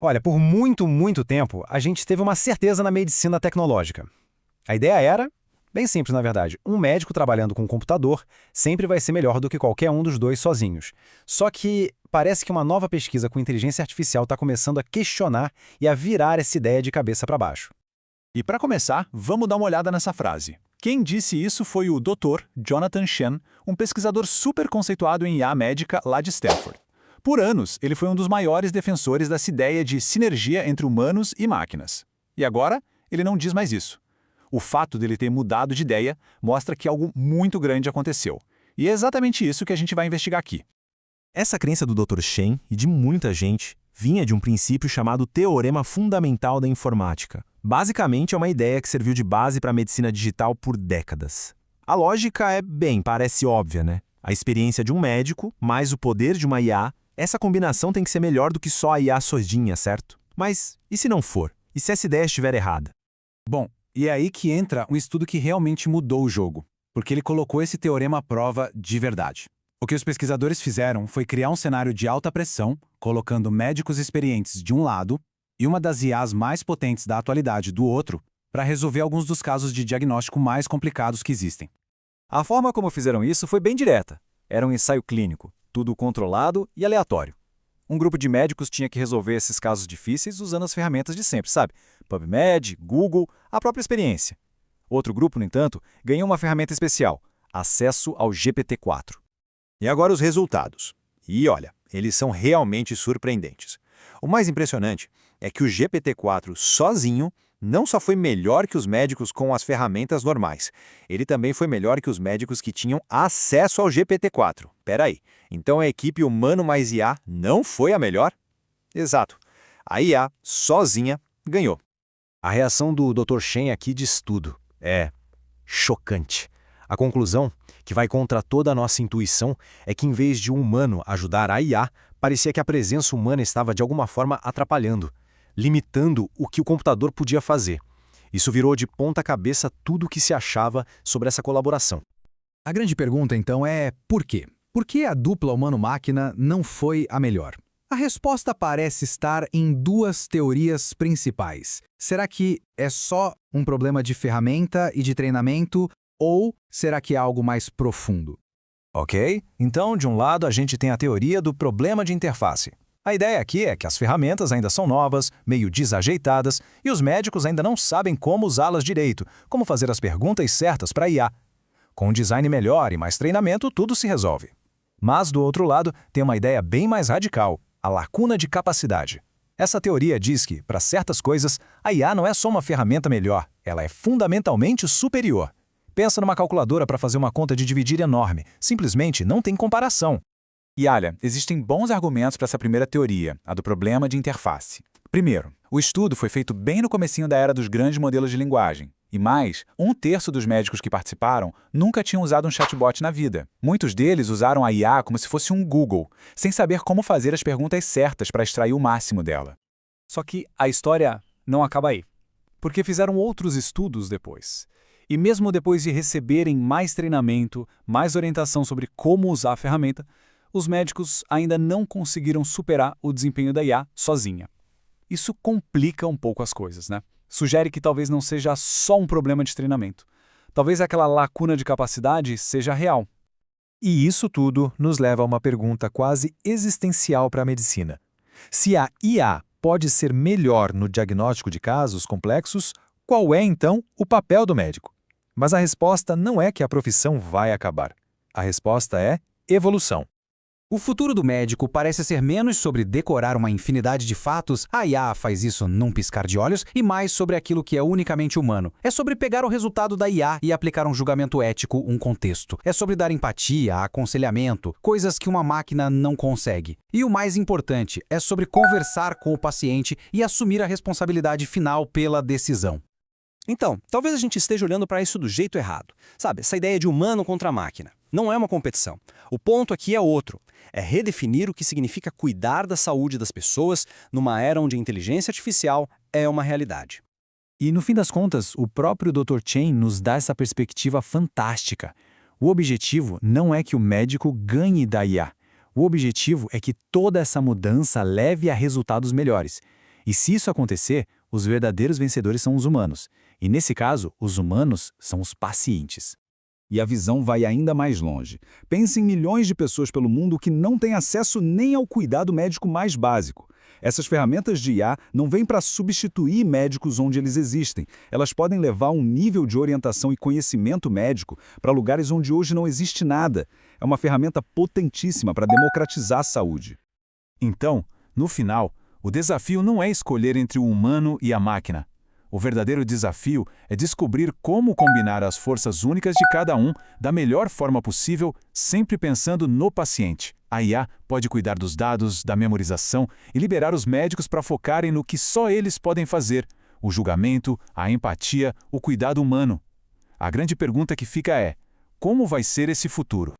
Olha, por muito, muito tempo, a gente teve uma certeza na medicina tecnológica. A ideia era, bem simples na verdade, um médico trabalhando com um computador sempre vai ser melhor do que qualquer um dos dois sozinhos. Só que parece que uma nova pesquisa com inteligência artificial está começando a questionar e a virar essa ideia de cabeça para baixo. E para começar, vamos dar uma olhada nessa frase. Quem disse isso foi o Dr. Jonathan Shen, um pesquisador super conceituado em IA médica lá de Stanford. Por anos, ele foi um dos maiores defensores dessa ideia de sinergia entre humanos e máquinas. E agora, ele não diz mais isso. O fato dele ter mudado de ideia mostra que algo muito grande aconteceu. E é exatamente isso que a gente vai investigar aqui. Essa crença do Dr. Shen e de muita gente vinha de um princípio chamado Teorema Fundamental da Informática. Basicamente, é uma ideia que serviu de base para a medicina digital por décadas. A lógica parece óbvia, né? A experiência de um médico, mais o poder de uma IA, essa combinação tem que ser melhor do que só a IA sozinha, certo? Mas e se não for? E se essa ideia estiver errada? Bom, e é aí que entra um estudo que realmente mudou o jogo, porque ele colocou esse teorema à prova de verdade. O que os pesquisadores fizeram foi criar um cenário de alta pressão, colocando médicos experientes de um lado e uma das IAs mais potentes da atualidade do outro, para resolver alguns dos casos de diagnóstico mais complicados que existem. A forma como fizeram isso foi bem direta. Era um ensaio clínico, tudo controlado e aleatório. Um grupo de médicos tinha que resolver esses casos difíceis usando as ferramentas de sempre, sabe? PubMed, Google, a própria experiência. Outro grupo, no entanto, ganhou uma ferramenta especial, acesso ao GPT-4. E agora os resultados. E olha, eles são realmente surpreendentes. O mais impressionante é que o GPT-4 sozinho não só foi melhor que os médicos com as ferramentas normais, ele também foi melhor que os médicos que tinham acesso ao GPT-4. Peraí, então a equipe humano mais IA não foi a melhor? Exato. A IA, sozinha, ganhou. A reação do Dr. Shen aqui diz tudo. É chocante. A conclusão, que vai contra toda a nossa intuição, é que em vez de um humano ajudar a IA, parecia que a presença humana estava de alguma forma atrapalhando, limitando o que o computador podia fazer. Isso virou de ponta cabeça tudo o que se achava sobre essa colaboração. A grande pergunta, então, é por quê? Por que a dupla humano-máquina não foi a melhor? A resposta parece estar em duas teorias principais. Será que é só um problema de ferramenta e de treinamento, ou será que é algo mais profundo? Ok, então de um lado a gente tem a teoria do problema de interface. A ideia aqui é que as ferramentas ainda são novas, meio desajeitadas, e os médicos ainda não sabem como usá-las direito, como fazer as perguntas certas para a IA. Com um design melhor e mais treinamento, tudo se resolve. Mas, do outro lado, tem uma ideia bem mais radical, a lacuna de capacidade. Essa teoria diz que, para certas coisas, a IA não é só uma ferramenta melhor, ela é fundamentalmente superior. Pensa numa calculadora para fazer uma conta de dividir enorme, simplesmente não tem comparação. E olha, existem bons argumentos para essa primeira teoria, a do problema de interface. Primeiro, o estudo foi feito bem no comecinho da era dos grandes modelos de linguagem. E mais, 1/3 dos médicos que participaram nunca tinham usado um chatbot na vida. Muitos deles usaram a IA como se fosse um Google, sem saber como fazer as perguntas certas para extrair o máximo dela. Só que a história não acaba aí, porque fizeram outros estudos depois. E mesmo depois de receberem mais treinamento, mais orientação sobre como usar a ferramenta, os médicos ainda não conseguiram superar o desempenho da IA sozinha. Isso complica um pouco as coisas, né? Sugere que talvez não seja só um problema de treinamento. Talvez aquela lacuna de capacidade seja real. E isso tudo nos leva a uma pergunta quase existencial para a medicina. Se a IA pode ser melhor no diagnóstico de casos complexos, qual é, então, o papel do médico? Mas a resposta não é que a profissão vai acabar. A resposta é evolução. O futuro do médico parece ser menos sobre decorar uma infinidade de fatos, a IA faz isso num piscar de olhos, e mais sobre aquilo que é unicamente humano. É sobre pegar o resultado da IA e aplicar um julgamento ético, um contexto. É sobre dar empatia, aconselhamento, coisas que uma máquina não consegue. E o mais importante, é sobre conversar com o paciente e assumir a responsabilidade final pela decisão. Então, talvez a gente esteja olhando para isso do jeito errado. Sabe, essa ideia de humano contra máquina. Não é uma competição. O ponto aqui é outro. É redefinir o que significa cuidar da saúde das pessoas numa era onde a inteligência artificial é uma realidade. E, no fim das contas, o próprio Dr. Shen nos dá essa perspectiva fantástica. O objetivo não é que o médico ganhe da IA. O objetivo é que toda essa mudança leve a resultados melhores. E se isso acontecer, os verdadeiros vencedores são os humanos. E nesse caso, os humanos são os pacientes. E a visão vai ainda mais longe. Pense em milhões de pessoas pelo mundo que não têm acesso nem ao cuidado médico mais básico. Essas ferramentas de IA não vêm para substituir médicos onde eles existem. Elas podem levar um nível de orientação e conhecimento médico para lugares onde hoje não existe nada. É uma ferramenta potentíssima para democratizar a saúde. Então, no final, o desafio não é escolher entre o humano e a máquina. O verdadeiro desafio é descobrir como combinar as forças únicas de cada um da melhor forma possível, sempre pensando no paciente. A IA pode cuidar dos dados, da memorização e liberar os médicos para focarem no que só eles podem fazer: o julgamento, a empatia, o cuidado humano. A grande pergunta que fica é: como vai ser esse futuro?